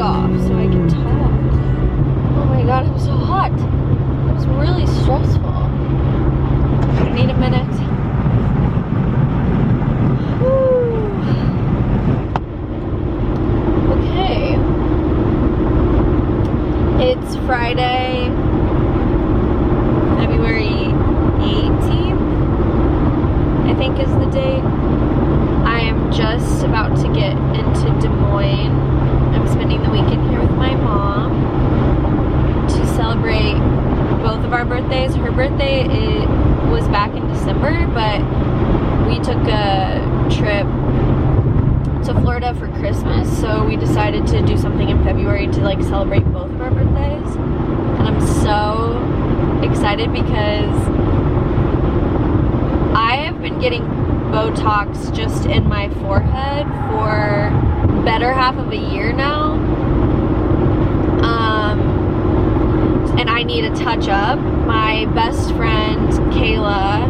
off so I can talk. Oh my god, I'm so hot. It was really stressful. I need a minute. Whew. Okay. It's Friday, February 18th, I think is the date. I am just about to get into Des Moines. I'm spending the weekend here with my mom to celebrate both of our birthdays. Her birthday was back in December, but we took a trip to Florida for Christmas, so we decided to do something in February to like celebrate both of our birthdays. And I'm so excited because I have been getting Botox just in my forehead for better half of a year now, and I need a touch up. My best friend Kayla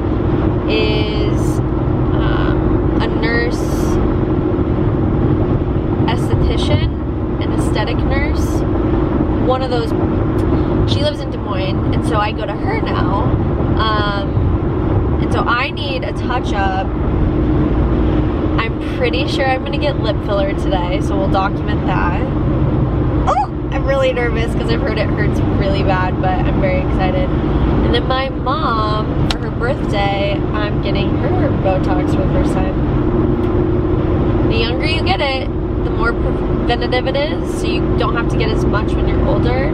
is a nurse esthetician, an aesthetic nurse, one of those. She lives in Des Moines, and so I go to her now, and so I need a touch up. I'm pretty sure I'm gonna get lip filler today, so we'll document that. Oh, I'm really nervous because I've heard it hurts really bad, but I'm very excited. And then my mom, for her birthday, I'm getting her Botox for the first time. The younger you get it, the more preventative it is, so you don't have to get as much when you're older.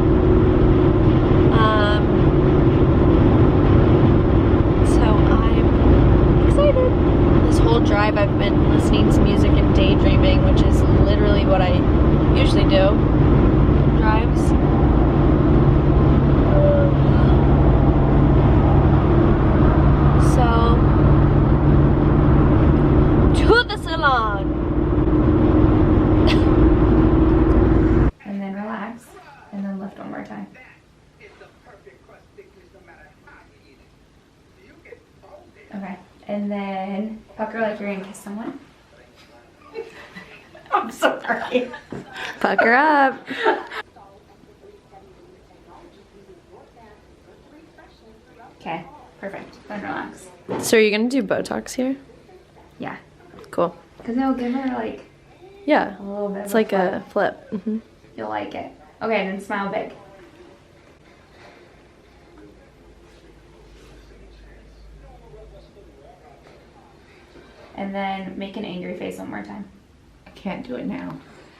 So I'm excited. This whole drive I've been listening to music and daydreaming, which is literally what I usually do on drives. So, to the salon! And then relax, and then lift one more time. Okay, and then pucker like you're gonna kiss someone. I'm sorry. Pucker up. Okay, perfect. Then relax. So are you gonna do Botox here? Yeah, Cool. because it'll give her like Yeah. a little bit. It's of like flip. a flip. Mm-hmm. You'll like it. Okay, then smile big. And then make an angry face one more time. I can't do it now.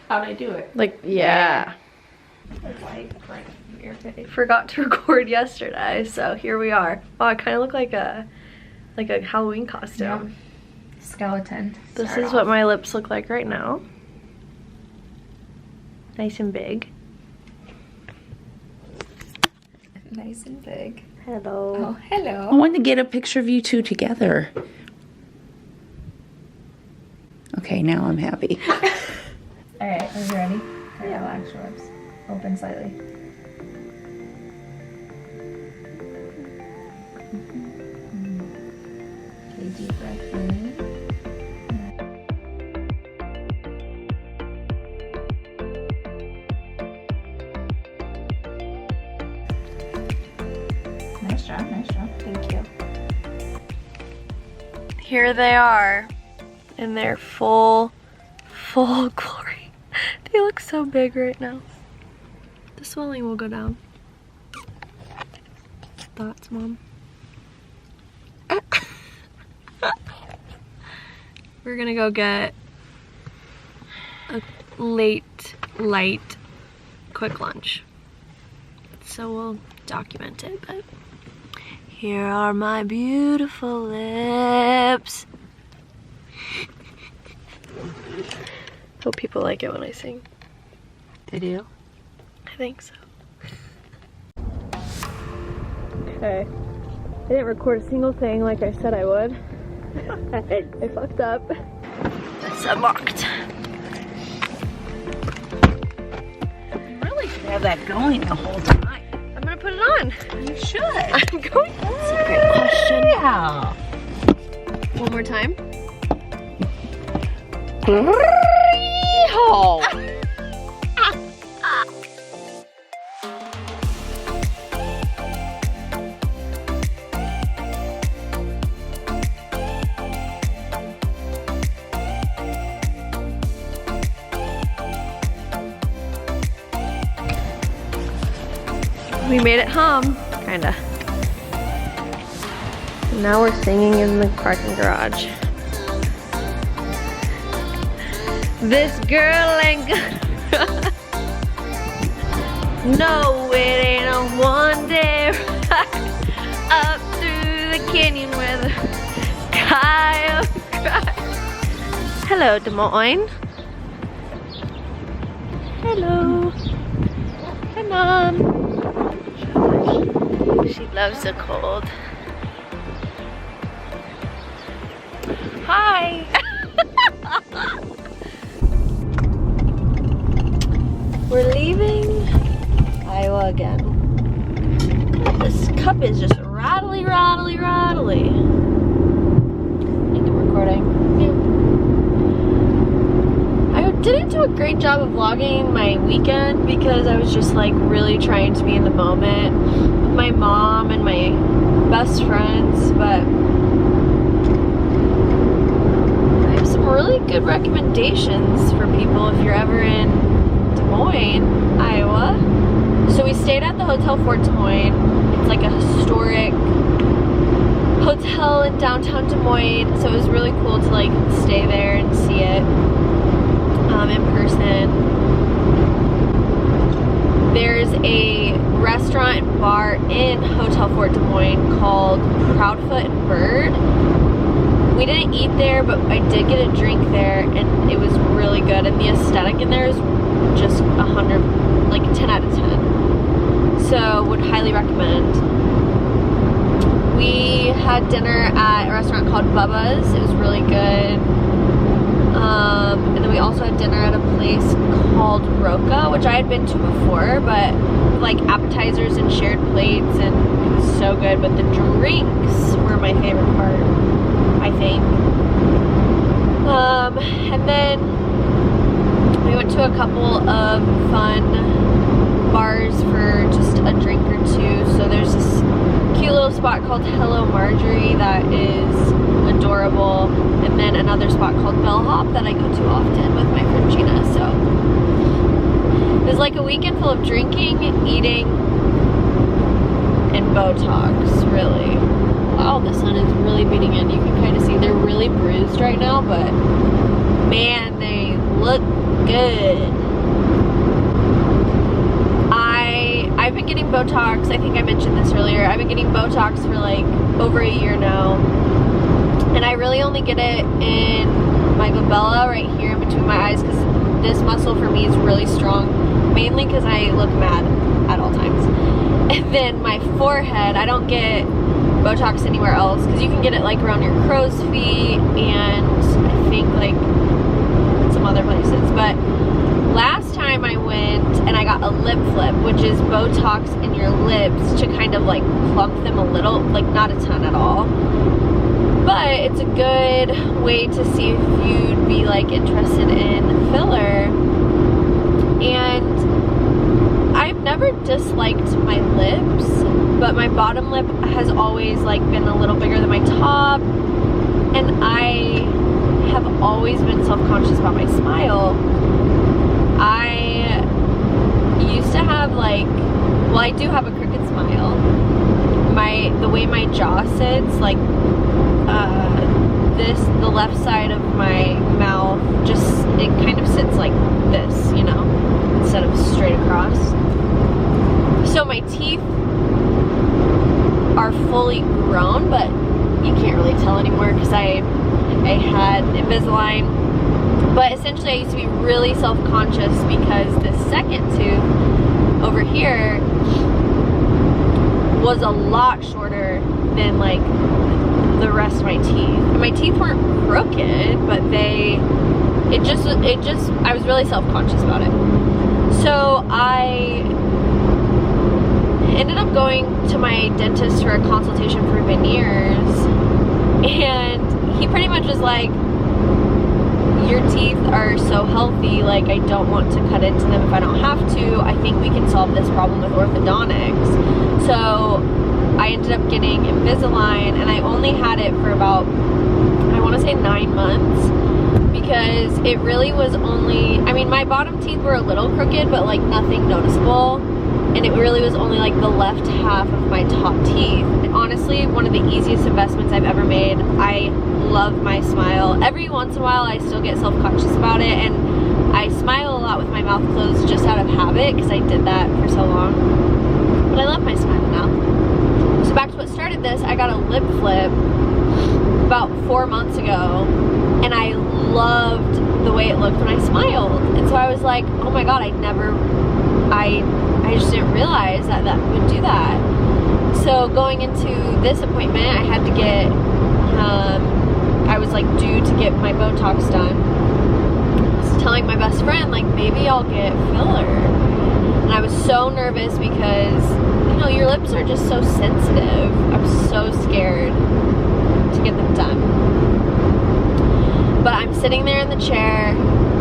How'd I do it? Like, yeah. It's like right in your face. Forgot to record yesterday, so here we are. Oh, I kind of look like a Halloween costume. Skeleton. This Start is what off. my lips look like right now. Nice and big. Nice and big. Hello. Oh, hello. I wanted to get a picture of you two together. Okay, now I'm happy. All right, are you ready? Yeah. Relax your lips. Open slightly. Okay, deep breath in. Nice job, nice job. Thank you. Here they are in their full glory. They look so big right now. The swelling will go down. Thoughts, Mom? We're gonna go get a light, quick lunch. So we'll document it, but here are my beautiful lips. Hope people like it when I sing. They do? I think so. Okay. I didn't record a single thing like I said I would. I fucked up. It's unlocked. You really should have that going the whole time. I'm gonna put it on. You should. I'm going. That's a great question. Yeah. One more time. We made it home, kinda. Now we're singing in the parking garage. This girl ain't good. No, it ain't a one-day ride up through the canyon where the coyote cries. Hello, Des Moines. Hello. Hi, Mom. She loves the cold. Hi. We're leaving Iowa again. This cup is just rattly. I think I'm recording. Yeah. I didn't do a great job of vlogging my weekend because I was just like really trying to be in the moment with my mom and my best friends, but I have some really good recommendations for people if you're ever in Des Moines, Iowa. So we stayed at the Hotel Fort Des Moines. It's like a historic hotel in downtown Des Moines, so it was really cool to like stay there and see it in person. There's a restaurant and bar in Hotel Fort Des Moines called Proudfoot and Bird. We didn't eat there, but I did get a drink there, and it was really good, and the aesthetic in there is just 100, like 10 out of 10. So would highly recommend. We had dinner at a restaurant called Bubba's. It was really good. And then we also had dinner at a place called Roca, which I had been to before, but like appetizers and shared plates, and it was so good. But the drinks were my favorite part, I think. And then we went to a couple of fun bars for just a drink or two. So there's this cute little spot called Hello Marjorie that is adorable, and then another spot called Bellhop that I go to often with my friend Gina. So it was like a weekend full of drinking, eating, and Botox, really. Wow, the sun is really beating in. You can kind of see they're really bruised right now, but man, they look good. I've been getting Botox, I think I mentioned this earlier, I've been getting Botox for like over a year now, and I really only get it in my glabella right here in between my eyes, because this muscle for me is really strong, mainly because I look mad at all times. And then my forehead, I don't get Botox anywhere else, because you can get it like around your crow's feet and I think like some other places. But last time I went and I got a lip flip, which is Botox in your lips to kind of like plump them a little, like not a ton at all. But it's a good way to see if you'd be like interested in filler. And I've never disliked my lips, but my bottom lip has always like been a little bigger than my top, and I have always been self-conscious about my smile. I used to have like, well, I do have a crooked smile. The way my jaw sits, like the left side of my mouth, just, it kind of sits like this, you know, instead of straight across. So my teeth are fully grown, but you can't really tell anymore because I had Invisalign. But essentially I used to be really self-conscious because the second tooth over here was a lot shorter than like the rest of my teeth. And my teeth weren't crooked, but I was really self-conscious about it. So I ended up going to my dentist for a consultation for veneers, and he pretty much was like, your teeth are so healthy, like I don't want to cut into them if I don't have to. I think we can solve this problem with orthodontics. So I ended up getting Invisalign, and I only had it for about, I want to say 9 months, because it really was only, I mean, my bottom teeth were a little crooked, but like nothing noticeable. and it really was only like the left half of my top teeth. And honestly, one of the easiest investments I've ever made. I love my smile. Every once in a while I still get self-conscious about it, and I smile a lot with my mouth closed just out of habit because I did that for so long. But I love my smile now. So back to what started this, I got a lip flip about 4 months ago, and I loved the way it looked when I smiled. And so I was like, oh my god, I just didn't realize that would do that. So going into this appointment, I had to get, I was like due to get my Botox done. I was telling my best friend, like, maybe I'll get filler. And I was so nervous because, you know, your lips are just so sensitive. I'm so scared to get them done. But I'm sitting there in the chair,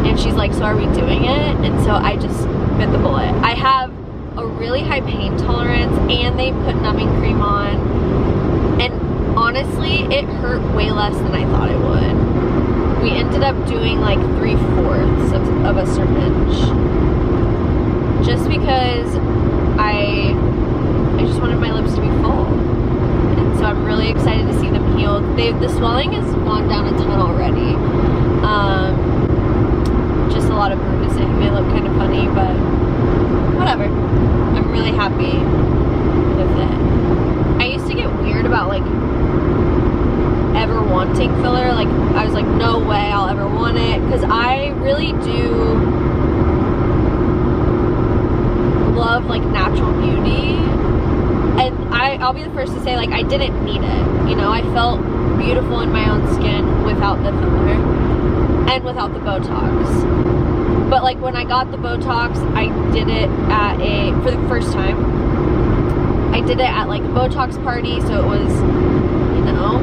and she's like, so are we doing it? And so I just bit the bullet. I have a really high pain tolerance, and they put numbing cream on, and honestly it hurt way less than I thought it would. We ended up doing like 3/4 of a syringe just because I just wanted my lips to be full. And so I'm really excited to see them healed. The swelling has gone down a ton already. Just a lot of bruising. They look kind of funny, but whatever. I'm really happy with it. I used to get weird about like ever wanting filler. Like I was like, no way I'll ever want it, because I really do love like natural beauty. And I'll be the first to say, like, I didn't need it. You know, I felt beautiful in my own skin without the filler and without the Botox. But like when I got the Botox, I did it for the first time. I did it at like a Botox party, so it was, you know,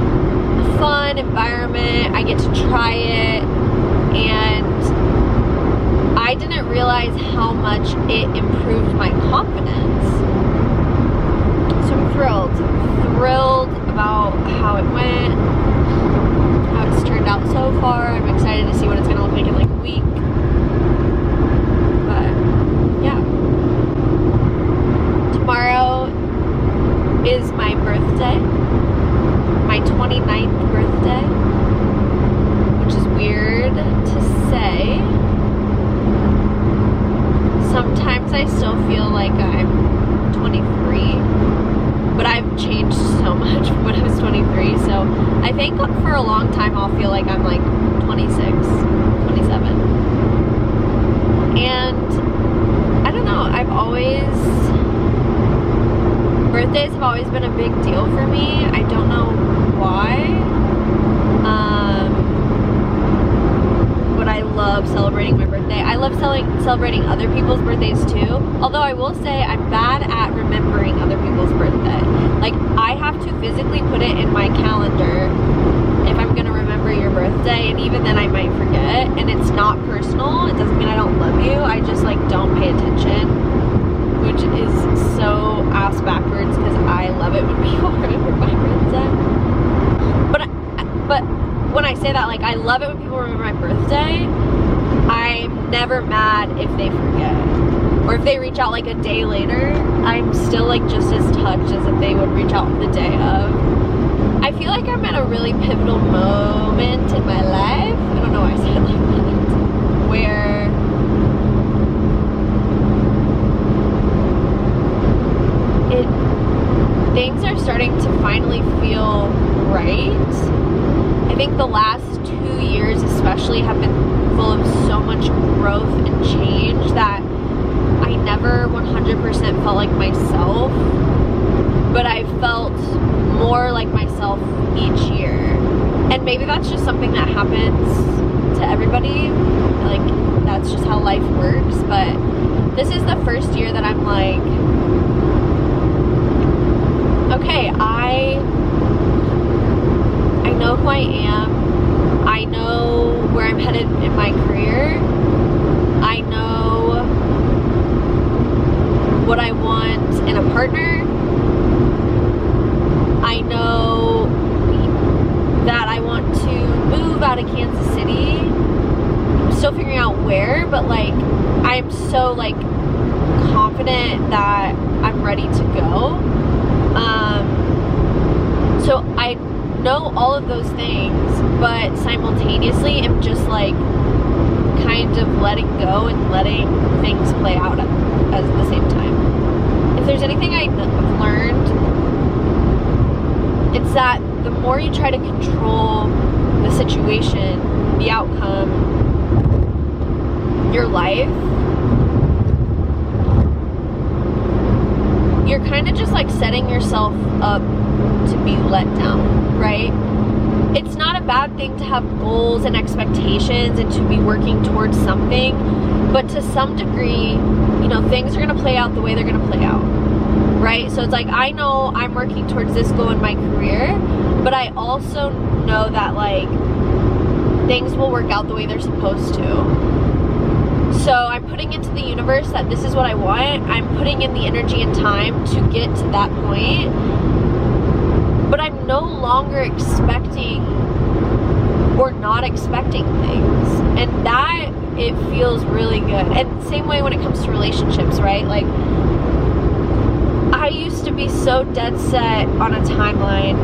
a fun environment. I get to try it, and I didn't realize how much it improved my confidence. So I'm thrilled about how it went, how it's turned out so far. I'm excited to see what it's gonna look like in like a week. But yeah, tomorrow is my birthday, my 29th birthday, which is weird to say. Sometimes I still feel like I'm 23. But I've changed so much from when I was 23, so I think for a long time I'll feel like I'm like 26, 27. And I don't know, birthdays have always been a big deal for me. I don't know why. But I love celebrating my birthday. I love celebrating other people's birthdays too. Although I will say I'm bad at remembering other people's birthday. Like, I have to physically put it in my calendar if I'm gonna remember your birthday, and even then I might forget. And it's not personal. It doesn't mean I don't love you. I just like don't pay attention, which is so ass backwards because I love it when people remember my birthday. But when I say that, like, I love it when people remember my birthday. I'm never mad if they forget. Or if they reach out like a day later, I'm still like just as touched as if they would reach out the day of. I feel like I'm at a really pivotal moment in my life. I don't know why I said it like that. Where things are starting to finally feel right. I think the last 2 years especially have been full of so much growth and change that I never 100% felt like myself, but I felt more like myself each year. And maybe that's just something that happens to everybody, like that's just how life works. But this is the first year that I'm like, okay, I know who I am. I know where I'm headed in my career. I know what I want in a partner. I know that I want to move out of Kansas City. I'm still figuring out where, but like I'm so like confident confident that I'm ready to go. So I know all of those things, but simultaneously am just like kind of letting go and letting things play out at the same time. If there's anything I've learned, it's that the more you try to control the situation, the outcome, your life, you're kind of just like setting yourself up to be let down, right? It's not a bad thing to have goals and expectations and to be working towards something, but to some degree, you know, things are going to play out the way they're going to play out, right? So it's like, I know I'm working towards this goal in my career, but I also know that like things will work out the way they're supposed to. So I'm putting into the universe that this is what I want. I'm putting in the energy and time to get to that point. But I'm no longer expecting or not expecting things. And that, it feels really good. And same way when it comes to relationships, right? Like, I used to be so dead set on a timeline.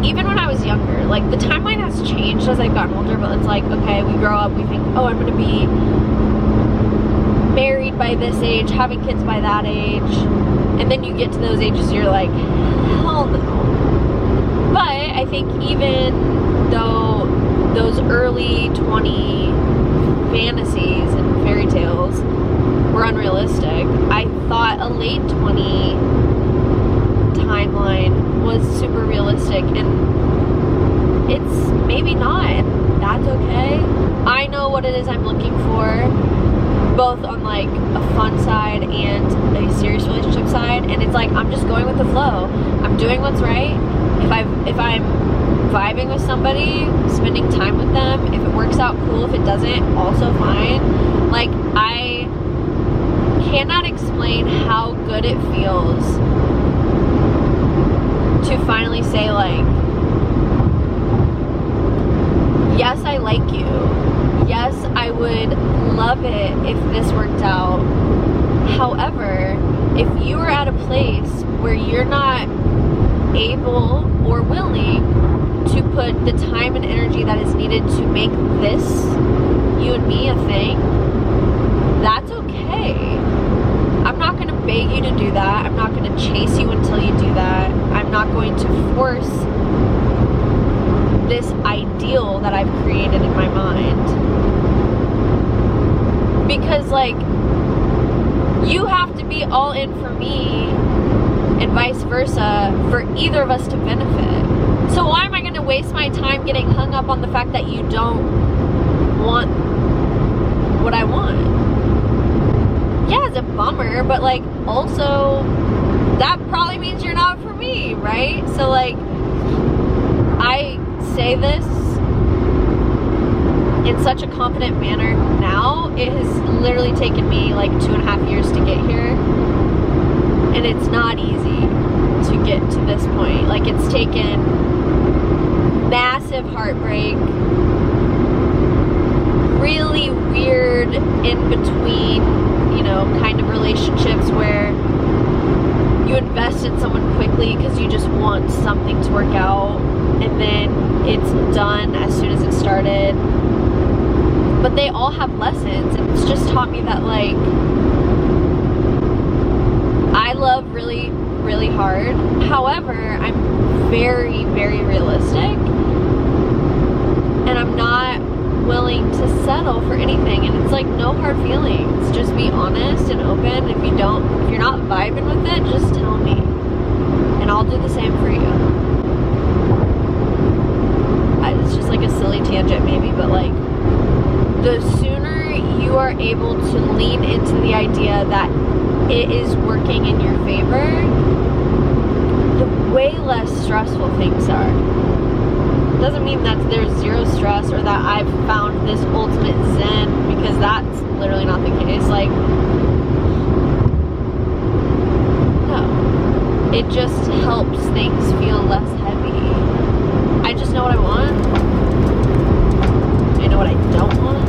Even when I was younger, like the timeline has changed as I've gotten older, but it's like, okay, we grow up, we think, oh, I'm gonna be married by this age, having kids by that age, and then you get to those ages, you're like, hell no. But I think even though those early 20 fantasies and fairy tales were unrealistic, I thought a late 20 timeline was super realistic, and it's maybe not, and that's okay. I know what it is I'm looking for, both on like a fun side and a serious relationship side, and it's like I'm just going with the flow. I'm doing what's right. If I'm vibing with somebody, spending time with them, if it works out, cool. If it doesn't, also fine. Like, I cannot explain how good it feels to finally say like, yes, I like you. Yes, I would love it if this worked out. However, if you are at a place where you're not able or willing to put the time and energy that is needed to make this, you and me, a thing, that's okay. I'm not going to beg you to do that. I'm not going to chase you until you do that. I'm not going to force this ideal that I've created in my mind. Because, like, you have to be all in for me and vice versa for either of us to benefit. So why am I going to waste my time getting hung up on the fact that you don't want what I want? Yeah, it's a bummer, but like also that probably means you're not for me, right? So like, I say this in such a confident manner now. It has literally taken me like 2.5 years to get here, and it's not easy to get to this point. Like, it's taken massive heartbreak, really weird in between, you know, kind of relationships where you invest in someone quickly because you just want something to work out, and then it's done as soon as it started. But they all have lessons, and it's just taught me that, like, I love really, really hard. However, I'm very, very realistic, and I'm not willing to settle for anything. And it's like, no hard feelings, just be honest and open. If you're not vibing with it, just tell me, and I'll do the same for you. It's just like a silly tangent maybe, but like, the sooner you are able to lean into the idea that it is working in your favor, the way less stressful things are. Doesn't mean that there's zero stress or that I've found this ultimate zen, because that's literally not the case. Like, no. It just helps things feel less heavy. I just know what I want. I know what I don't want.